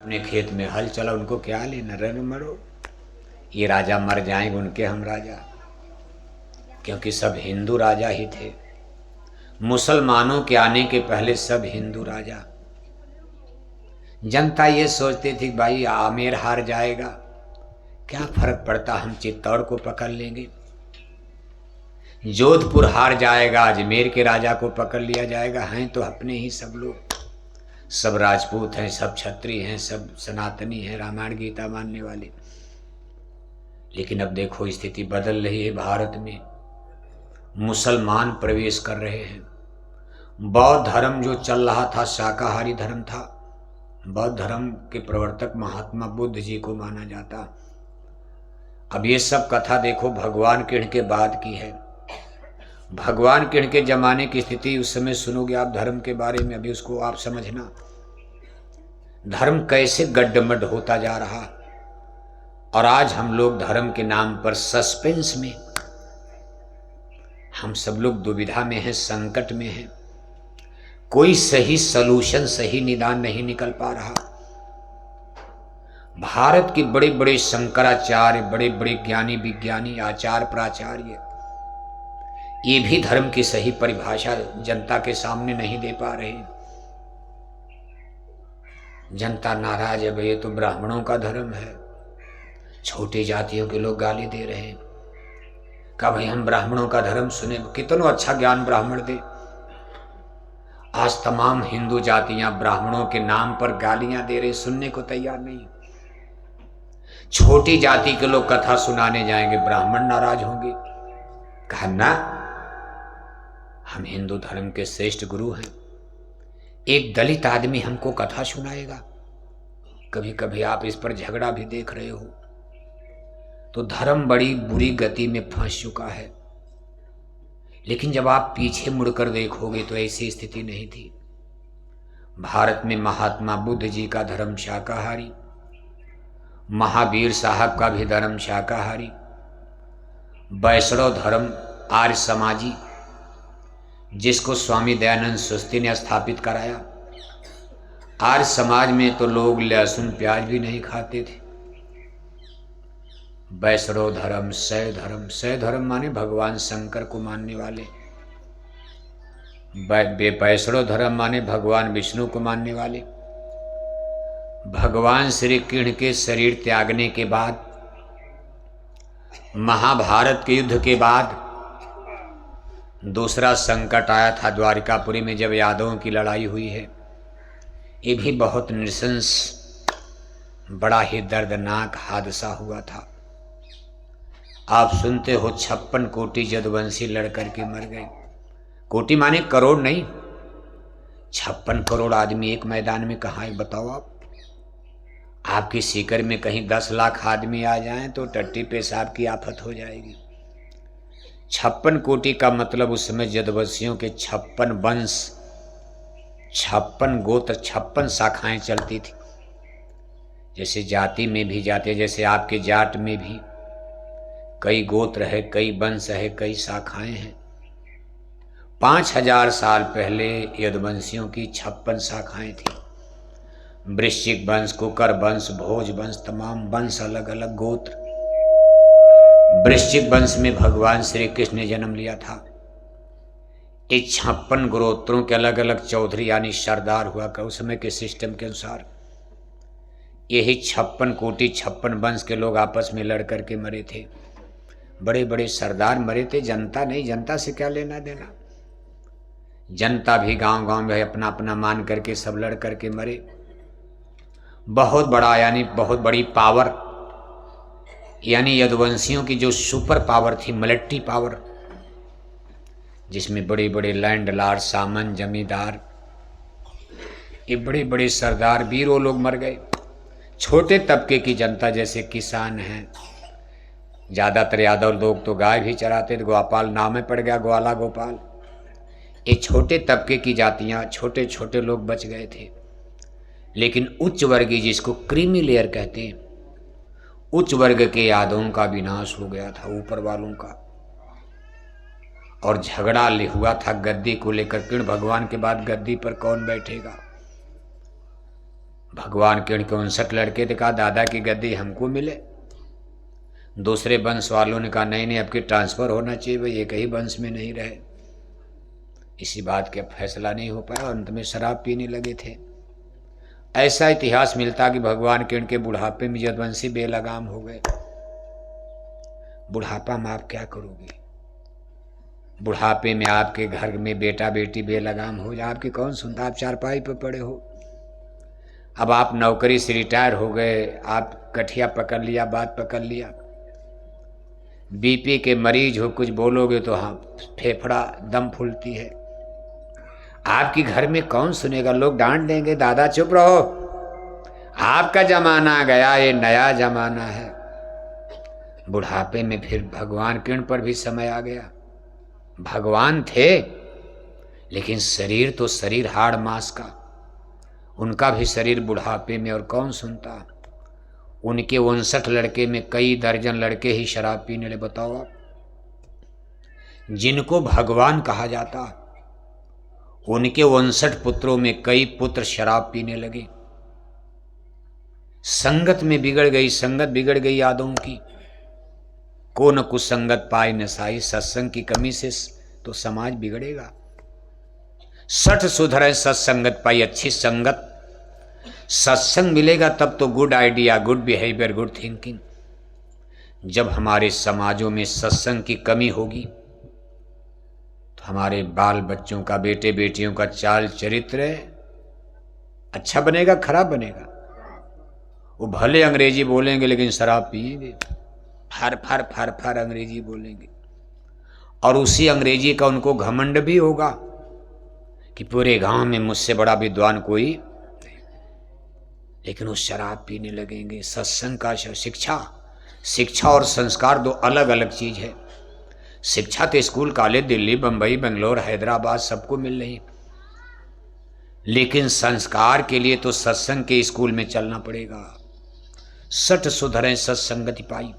अपने खेत में हल चला, उनको क्या लेना, रन मरो, ये राजा मर जाएंगे उनके हम राजा, क्योंकि सब हिंदू राजा ही थे। मुसलमानों के आने के पहले सब हिंदू राजा। जनता ये सोचती थी भाई आमेर हार जाएगा, क्या फर्क पड़ता, हम चित्तौड़ को पकड़ लेंगे। जोधपुर हार जाएगा, अजमेर के राजा को पकड़ लिया जाएगा, हैं तो अपने ही सब लोग, सब राजपूत हैं, सब क्षत्रिय हैं, सब सनातनी हैं, रामायण गीता मानने वाले। लेकिन अब देखो स्थिति बदल रही है। भारत में मुसलमान प्रवेश कर रहे हैं। बौद्ध धर्म जो चल रहा था शाकाहारी धर्म था, बौद्ध धर्म के प्रवर्तक महात्मा बुद्ध जी को माना जाता। अब ये सब कथा देखो भगवान किण के बाद की है। भगवान किण के जमाने की स्थिति उस समय सुनोगे आप धर्म के बारे में, अभी उसको आप समझना, धर्म कैसे गड्ढमड होता जा रहा। और आज हम लोग धर्म के नाम पर सस्पेंस में, हम सब लोग दुविधा में हैं, संकट में हैं। कोई सही सलूशन, सही निदान नहीं निकल पा रहा। भारत के बड़े बड़े शंकराचार्य, बड़े बड़े ज्ञानी विज्ञानी, आचार्य प्राचार्य, ये भी धर्म की सही परिभाषा जनता के सामने नहीं दे पा रहे। जनता नाराज है, भाई ये तो ब्राह्मणों का धर्म है। छोटी जातियों के लोग गाली दे रहे हैं, कहा भाई हम ब्राह्मणों का धर्म सुने, कितना अच्छा ज्ञान ब्राह्मण दे। आज तमाम हिंदू जातियां ब्राह्मणों के नाम पर गालियां दे रहे, सुनने को तैयार नहीं। छोटी जाति के लोग कथा सुनाने जाएंगे, ब्राह्मण नाराज होंगे। कहा ना, हम हिंदू धर्म के श्रेष्ठ गुरु हैं, एक दलित आदमी हमको कथा सुनाएगा। कभी कभी आप इस पर झगड़ा भी देख रहे हो। तो धर्म बड़ी बुरी गति में फंस चुका है। लेकिन जब आप पीछे मुड़कर देखोगे तो ऐसी स्थिति नहीं थी। भारत में महात्मा बुद्ध जी का धर्म शाकाहारी, महावीर साहब का भी धर्म शाकाहारी, वैष्णव धर्म आर्य समाजी, जिसको स्वामी दयानंद सस्ती ने स्थापित कराया। आर्य समाज में तो लोग लहसुन प्याज भी नहीं खाते थे। वैष्णव धर्म, शैव धर्म, शैव धर्म माने भगवान शंकर को मानने वाले, वैष्णव धर्म माने भगवान विष्णु को मानने वाले। भगवान श्री कृष्ण के शरीर त्यागने के बाद, महाभारत के युद्ध के बाद दूसरा संकट आया था द्वारिकापुरी में, जब यादवों की लड़ाई हुई है। ये भी बहुत नृशंस, बड़ा ही दर्दनाक हादसा हुआ था। आप सुनते हो 56 कोटि यदुवंशी लड़कर के मर गए। कोटि माने करोड़ नहीं, 56 करोड़ आदमी एक मैदान में कहाँ है बताओ आप। आपकी सीकर में कहीं 10 लाख आदमी आ जाएं तो टट्टी पेशाब की आफत हो जाएगी। 56 कोटि का मतलब उस समय यदुवंशियों के 56 वंश, 56 गोत्र, 56 शाखाएं चलती थी। जैसे जाति में भी जाते, जैसे आपके जाट में भी कई गोत्र है, कई वंश है, कई शाखाएं हैं। 5000 साल पहले यदुवंशियों की 56 शाखाएं थी। वृश्चिक वंश, कुकर वंश, भोज वंश, तमाम वंश, अलग अलग गोत्र। वृश्चिक वंश में भगवान श्री कृष्ण ने जन्म लिया था। इस 56 गोत्रों के अलग अलग चौधरी यानी सरदार हुआ कर उस समय के सिस्टम के अनुसार। यही 56 कोटि 56 वंश के लोग आपस में लड़ करके मरे थे। बड़े बड़े सरदार मरे थे, जनता नहीं। जनता से क्या लेना देना। जनता भी गांव गांव में अपना अपना मान करके सब लड़ करके मरे। बहुत बड़ा यानी बहुत बड़ी पावर, यानी यदुवंशियों की जो सुपर पावर थी, मिलिट्री पावर, जिसमें बड़े बड़े लैंड लॉर्ड, सामन, जमींदार, ये बड़े बड़े सरदार वीर, वो लोग मर गए। छोटे तबके की जनता जैसे किसान हैं, ज़्यादातर यादव लोग तो गाय भी चराते थे, गोपाल नाम में पड़ गया, ग्वाला गोपाल। ये छोटे तबके की जातियाँ, छोटे छोटे लोग बच गए थे। लेकिन उच्च वर्गीय, जिसको क्रीमी लेयर कहते हैं, उच्च वर्ग के यादवों का विनाश हो गया था, ऊपर वालों का। और झगड़ा हुआ था गद्दी को लेकर। कृष्ण भगवान के बाद गद्दी पर कौन बैठेगा। भगवान के 59 लड़के थे, कहा दादा की गद्दी हमको मिले। दूसरे वंश वालों ने कहा नहीं नहीं, आपकी ट्रांसफ़र होना चाहिए, भाई एक ही वंश में नहीं रहे। इसी बात का फैसला नहीं हो पाया, अंत में शराब पीने लगे थे। ऐसा इतिहास मिलता कि भगवान के उनके बुढ़ापे में यदुवंशी बेलगाम हो गए। बुढ़ापा में आप क्या करोगे? बुढ़ापे में आपके घर में बेटा बेटी बेलगाम हो जाए, आपकी कौन सुनता? आप चारपाई पर पड़े हो। अब आप नौकरी से रिटायर हो गए, आप गठिया पकड़ लिया, बात पकड़ लिया, बीपी के मरीज हो, कुछ बोलोगे तो हाँ फेफड़ा दम फूलती है। आपकी घर में कौन सुनेगा? लोग डांट देंगे, दादा चुप रहो, आपका जमाना गया, ये नया जमाना है। बुढ़ापे में फिर भगवान किरण पर भी समय आ गया। भगवान थे लेकिन शरीर तो शरीर हाड़ मांस का, उनका भी शरीर बुढ़ापे में, और कौन सुनता? उनके 59 लड़के में कई दर्जन लड़के ही शराब पीने लगे। बताओ आप, जिनको भगवान कहा जाता, उनके 59 पुत्रों में कई पुत्र शराब पीने लगे। संगत में बिगड़ गई, संगत बिगड़ गई यादों की। को न कुसंगत पाए नसाई, सत्संग की कमी से तो समाज बिगड़ेगा। सठ सुधरे सत्संगत पाई, अच्छी संगत, सत्संग मिलेगा तब तो good idea, good behaviour, good thinking. जब हमारे समाजों में सत्संग की कमी होगी तो हमारे बाल बच्चों का, बेटे बेटियों का चाल चरित्र अच्छा बनेगा खराब बनेगा? वो भले अंग्रेजी बोलेंगे लेकिन शराब पिएंगे, फर फर फर फर अंग्रेजी बोलेंगे, और उसी अंग्रेजी का उनको घमंड भी होगा कि पूरे गांव में मुझसे बड़ा विद्वान कोई नहीं। लेकिन वो शराब पीने लगेंगे। सत्संग का शिक्षा और संस्कार दो अलग अलग चीज है। शिक्षा तो स्कूल कॉलेज दिल्ली बंबई बेंगलोर हैदराबाद सबको मिल रही, लेकिन संस्कार के लिए तो सत्संग के स्कूल में चलना पड़ेगा। सठ सुधरें सत्संगति पाई।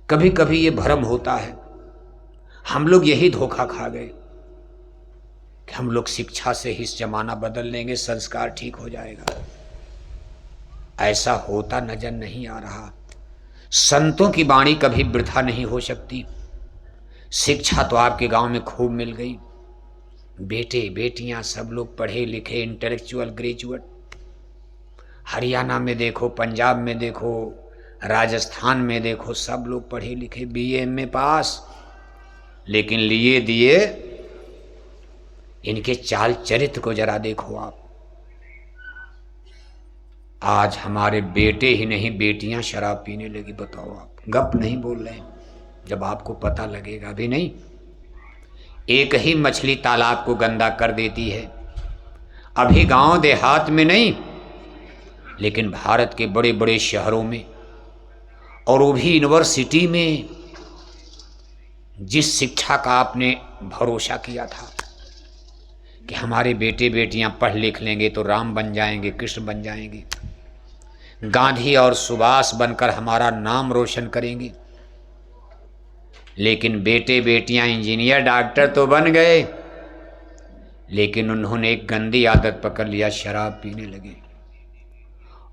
कभी कभी ये भ्रम होता है, हम लोग यही धोखा खा गए कि हम लोग शिक्षा से ही जमाना बदल लेंगे, संस्कार ठीक हो जाएगा। ऐसा होता नजर नहीं आ रहा। संतों की वाणी कभी वृथा नहीं हो सकती। शिक्षा तो आपके गांव में खूब मिल गई, बेटे बेटियां सब लोग पढ़े लिखे, इंटेलेक्चुअल ग्रेजुएट। हरियाणा में देखो, पंजाब में देखो, राजस्थान में देखो, सब लोग पढ़े लिखे, बीए एमए पास। लेकिन लिए दिए इनके चाल चरित्र को जरा देखो आप। आज हमारे बेटे ही नहीं बेटियां शराब पीने लगी। बताओ आप, गप नहीं बोल रहे हैं, जब आपको पता लगेगा। भी नहीं, एक ही मछली तालाब को गंदा कर देती है। अभी गांव देहात में नहीं, लेकिन भारत के बड़े बड़े शहरों में, और वो भी यूनिवर्सिटी में, जिस शिक्षा का आपने भरोसा किया था कि हमारे बेटे बेटियां पढ़ लिख लेंगे तो राम बन जाएंगे, कृष्ण बन जाएंगे, गांधी और सुभाष बनकर हमारा नाम रोशन करेंगे, लेकिन बेटे बेटियां इंजीनियर डॉक्टर तो बन गए, लेकिन उन्होंने एक गंदी आदत पकड़ लिया, शराब पीने लगे।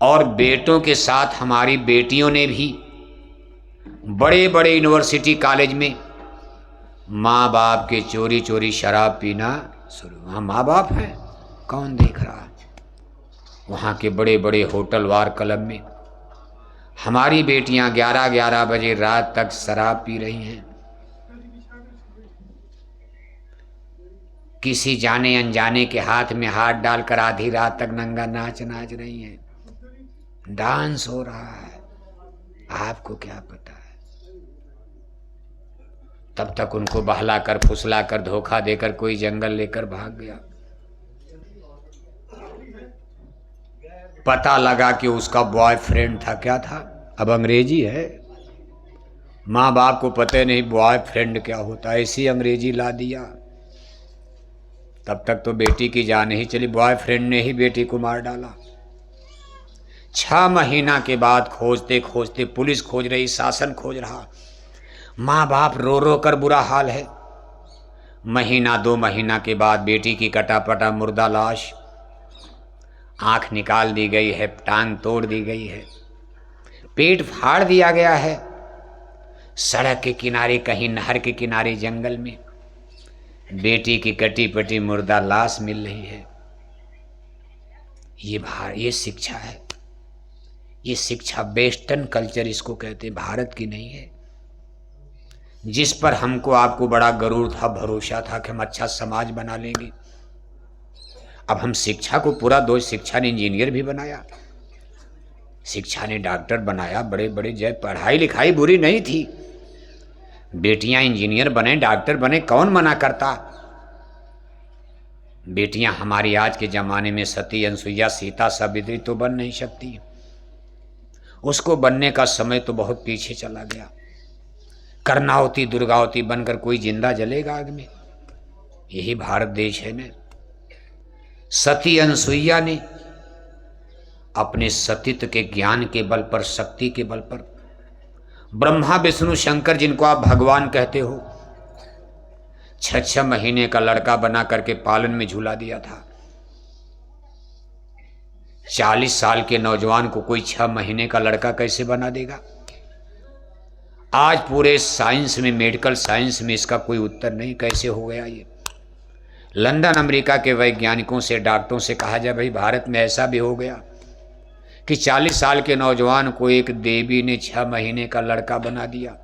और बेटों के साथ हमारी बेटियों ने भी बड़े बड़े यूनिवर्सिटी कॉलेज में माँ बाप के चोरी चोरी शराब पीना शुरू। वहाँ माँ बाप हैं, कौन देख रहा? वहाँ के बड़े बड़े होटल वार क्लब में हमारी बेटियां 11-11 बजे रात तक शराब पी रही हैं। किसी जाने अनजाने के हाथ में हाथ डालकर आधी रात तक नंगा नाच रही हैं। डांस हो रहा है, आपको क्या पता है? तब तक उनको बहलाकर फुसलाकर धोखा देकर कोई जंगल लेकर भाग गया। पता लगा कि उसका बॉयफ्रेंड था। क्या था? अब अंग्रेजी है, माँ बाप को पता नहीं बॉयफ्रेंड क्या होता है, ऐसी अंग्रेजी ला दिया। तब तक तो बेटी की जान ही चली, बॉयफ्रेंड ने ही बेटी को मार डाला। 6 महीना के बाद खोजते खोजते पुलिस खोज रही, शासन खोज रहा, माँ बाप रो रो कर बुरा हाल है। महीना 2 महीना के बाद बेटी की कटापटा मुर्दा लाश। आंख निकाल दी गई है, टांग तोड़ दी गई है, पेट फाड़ दिया गया है। सड़क के किनारे, कहीं नहर के किनारे, जंगल में बेटी की कटी पटी मुर्दा लाश मिल रही है। ये शिक्षा है। ये शिक्षा वेस्टर्न कल्चर इसको कहते हैं, भारत की नहीं है। जिस पर हमको आपको बड़ा गरूर था, भरोसा था कि हम अच्छा समाज बना लेंगे। अब हम शिक्षा को पूरा दोष, शिक्षा ने इंजीनियर भी बनाया, शिक्षा ने डॉक्टर बनाया, बड़े बड़े जय। पढ़ाई लिखाई बुरी नहीं थी, बेटियां इंजीनियर बने, डॉक्टर बने, कौन मना करता। बेटियां हमारी आज के जमाने में सती, अनसुईया, सीता, सावित्री तो बन नहीं सकती। उसको बनने का समय तो बहुत पीछे चला गया। कर्णावती, दुर्गावती बनकर कोई जिंदा जलेगा आग में? यही भारत देश है ना। सती अनसुईया ने अपने सतीत्व के ज्ञान के बल पर, शक्ति के बल पर, ब्रह्मा विष्णु शंकर जिनको आप भगवान कहते हो, 6 महीने का लड़का बना करके पालन में झूला दिया था। 40 साल के नौजवान को कोई 6 महीने का लड़का कैसे बना देगा? आज पूरे साइंस में, मेडिकल साइंस में इसका कोई उत्तर नहीं, कैसे हो गया ये। लंदन अमेरिका के वैज्ञानिकों से, डॉक्टरों से कहा जाए भाई भारत में ऐसा भी हो गया कि 40 साल के नौजवान को एक देवी ने 6 महीने का लड़का बना दिया।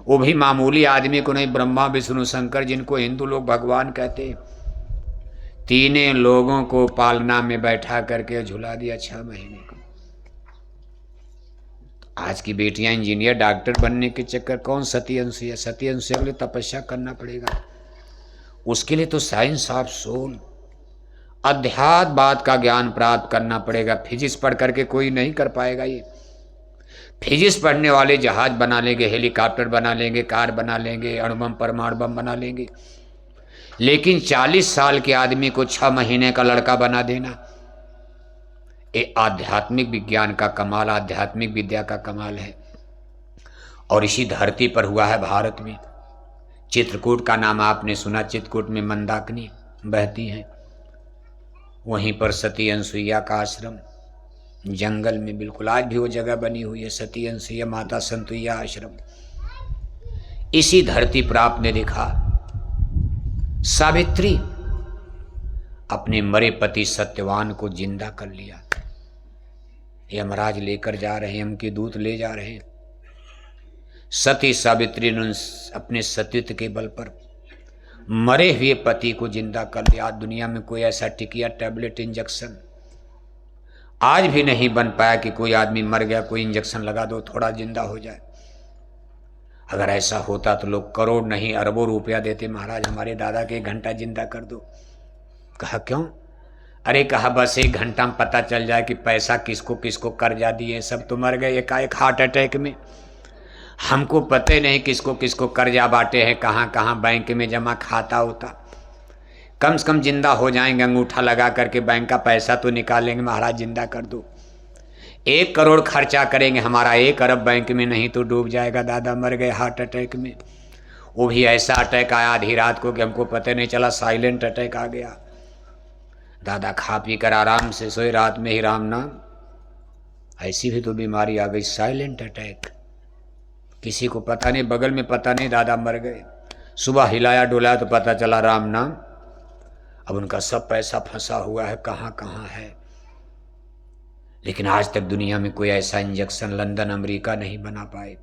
वो भी मामूली आदमी को नहीं, ब्रह्मा विष्णु शंकर जिनको हिंदू लोग भगवान कहते हैं, तीनों लोगों को पालना में बैठा करके झुला दिया 6 महीने को। आज की बेटियां इंजीनियर, डॉक्टर बनने के चक्कर, कौन सती अनसुईया? सती अनसुईया के लिए तपस्या करना पड़ेगा। उसके लिए तो साइंस ऑफ सोल, अध्यात्मवाद का ज्ञान प्राप्त करना पड़ेगा। फिजिक्स पढ़ करके कोई नहीं कर पाएगा ये। फिजिक्स पढ़ने वाले जहाज बना लेंगे, हेलीकॉप्टर बना लेंगे, कार बना लेंगे, अणुबम परमाणु बम बना लेंगे, लेकिन 40 साल के आदमी को 6 महीने का लड़का बना देना, ये आध्यात्मिक विज्ञान का कमाल, आध्यात्मिक विद्या का कमाल है। और इसी धरती पर हुआ है भारत में। चित्रकूट का नाम आपने सुना, चित्रकूट में मंदाकिनी बहती हैं, वहीं पर सती अनसुईया का आश्रम जंगल में, बिल्कुल आज भी वो जगह बनी हुई है, सती अनसुईया माता संतुईया आश्रम। इसी धरती पर आपने देखा सावित्री अपने मरे पति सत्यवान को जिंदा कर लिया। यमराज लेकर जा रहे हैं, उनके दूत ले जा रहे हैं। सती सावित्री ने अपने सतीत्व के बल पर मरे हुए पति को जिंदा कर लिया। आज दुनिया में कोई ऐसा टिकिया, टैबलेट, इंजेक्शन आज भी नहीं बन पाया कि कोई आदमी मर गया, कोई इंजेक्शन लगा दो थोड़ा जिंदा हो जाए। अगर ऐसा होता तो लोग करोड़ नहीं अरबों रुपया देते, महाराज हमारे दादा के 1 घंटा जिंदा कर दो। कहा क्यों? अरे कहा बस 1 घंटा में पता चल जाए कि पैसा किसको किसको कर्जा दिए, सब तो मर गए एकाएक हार्ट अटैक में। हमको पता ही नहीं किसको किसको कर्जा बांटे हैं, कहाँ कहाँ बैंक में जमा खाता होता। कम से कम जिंदा हो जाएंगे, अंगूठा लगा करके बैंक का पैसा तो निकालेंगे, महाराज जिंदा कर दो। 1 करोड़ खर्चा करेंगे, हमारा 1 अरब बैंक में नहीं तो डूब जाएगा। दादा मर गए हार्ट अटैक में, वो भी ऐसा अटैक आया आधी रात को कि हमको पता नहीं चला, साइलेंट अटैक आ गया। दादा खा पी कर आराम से सोए, रात में ही राम नाम। ऐसी भी तो बीमारी आ गई, साइलेंट अटैक, किसी को पता नहीं, बगल में पता नहीं, दादा मर गए। सुबह हिलाया डुलाया तो पता चला राम नाम। अब उनका सब पैसा फंसा हुआ है, कहाँ कहाँ है। लेकिन आज तक दुनिया में कोई ऐसा इंजेक्शन लंदन अमेरिका नहीं बना पाए।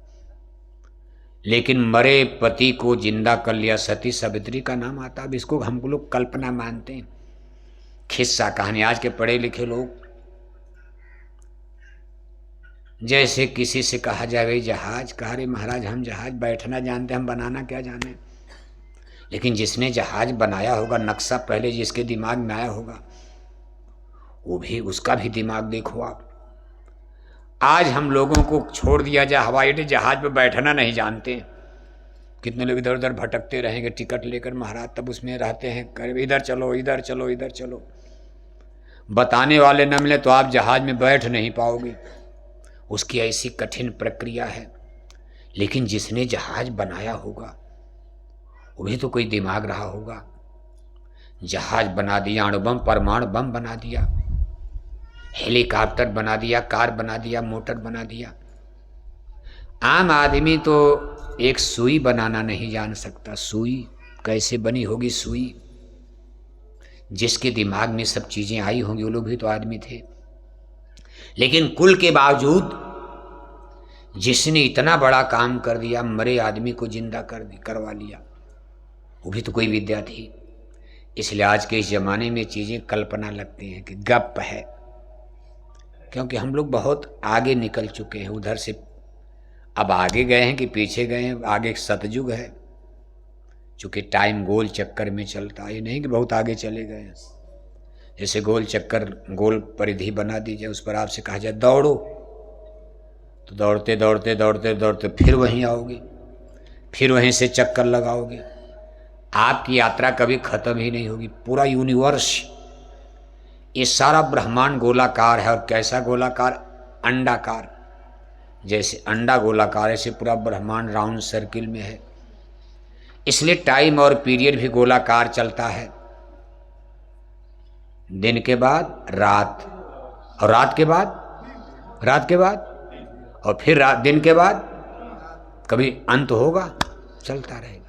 लेकिन मरे पति को जिंदा कर लिया, सती सावित्री का नाम आता। अब इसको हम लोग कल्पना मानते हैं, खिस्सा कहानी। आज के पढ़े लिखे लोग जैसे किसी से कहा जाए भाई जहाज, कहा रे महाराज हम जहाज बैठना जानते, हम बनाना क्या जाने। लेकिन जिसने जहाज बनाया होगा, नक्शा पहले जिसके दिमाग में आया होगा, वो भी, उसका भी दिमाग देखो आप। आज हम लोगों को छोड़ दिया जाए, हवाई अड्डे जहाज पर बैठना नहीं जानते। कितने लोग इधर उधर भटकते रहेंगे टिकट लेकर महाराज, तब उसमें रहते हैं इधर चलो इधर चलो इधर चलो। बताने वाले न मिले तो आप जहाज में बैठ नहीं पाओगे, उसकी ऐसी कठिन प्रक्रिया है। लेकिन जिसने जहाज बनाया होगा वो भी तो कोई दिमाग रहा होगा। जहाज बना दिया, अणुबम परमाणु बम बना दिया, हेलीकॉप्टर बना दिया, कार बना दिया, मोटर बना दिया। आम आदमी तो एक सुई बनाना नहीं जान सकता। सुई कैसे बनी होगी सुई? जिसके दिमाग में सब चीजें आई होंगी वो लोग भी तो आदमी थे। लेकिन कुल के बावजूद जिसने इतना बड़ा काम कर दिया, मरे आदमी को जिंदा करवा लिया, वो भी तो कोई विद्या थी। इसलिए आज के इस जमाने में चीजें कल्पना लगती हैं कि गप है, क्योंकि हम लोग बहुत आगे निकल चुके हैं उधर से। अब आगे गए हैं कि पीछे गए हैं? आगे सतयुग है, चूँकि टाइम गोल चक्कर में चलता है, ये नहीं कि बहुत आगे चले गए हैं। जैसे गोल चक्कर, गोल परिधि बना दी जाए, उस पर आपसे कहा जाए दौड़ो, तो दौड़ते दौड़ते दौड़ते दौड़ते फिर वहीं आओगे, फिर वहीं से चक्कर लगाओगे। आपकी यात्रा कभी खत्म ही नहीं होगी। पूरा यूनिवर्स, ये सारा ब्रह्मांड गोलाकार है। और कैसा गोलाकार? अंडाकार। जैसे अंडा गोलाकार, ऐसे पूरा ब्रह्मांड राउंड सर्किल में है। इसलिए टाइम और पीरियड भी गोलाकार चलता है। दिन के बाद रात, और रात के बाद और फिर रात, दिन के बाद कभी अंत होगा? चलता रहेगा।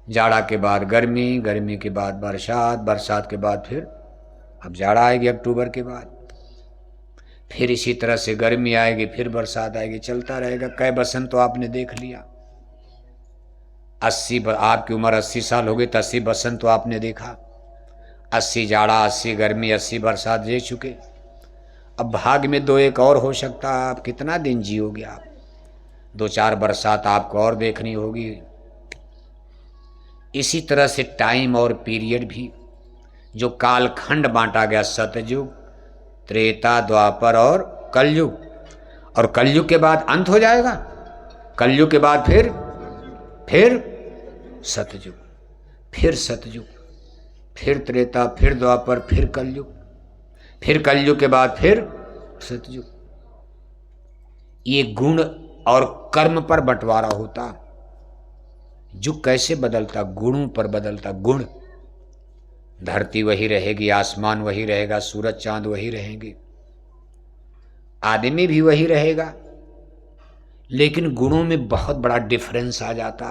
जाड़ा के बाद गर्मी, गर्मी के बाद बरसात, बरसात के बाद फिर अब जाड़ा आएगी अक्टूबर के बाद, फिर इसी तरह से गर्मी आएगी, फिर बरसात आएगी, चलता रहेगा। कई बसंत तो आपने देख लिया। 80, आपकी उम्र 80 साल हो गई तो 80 बसंत तो आपने देखा। 80 जाड़ा, 80 गर्मी, 80 बरसात देख चुके। अब भाग में 2-1 और हो सकता है। आप कितना दिन जियोगे? आप 2-4 बरसात आपको और देखनी होगी। इसी तरह से टाइम और पीरियड भी, जो कालखंड बांटा गया, सतयुग, त्रेता, द्वापर और कलयुग, और कलयुग के बाद अंत हो जाएगा। कलयुग के बाद फिर सतयुग, फिर सतयुग, फिर त्रेता, फिर द्वापर, फिर कलयुग, फिर कलयुग के बाद फिर सतयुग। ये गुण और कर्म पर बंटवारा होता। युग कैसे बदलता? गुणों पर बदलता। गुण, धरती वही रहेगी, आसमान वही रहेगा, सूरज चांद वही रहेंगे, आदमी भी वही रहेगा, लेकिन गुणों में बहुत बड़ा डिफरेंस आ जाता।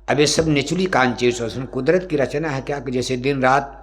अब ये सब नेचुरली कॉन्शियस, कुदरत की रचना है क्या कि जैसे दिन रात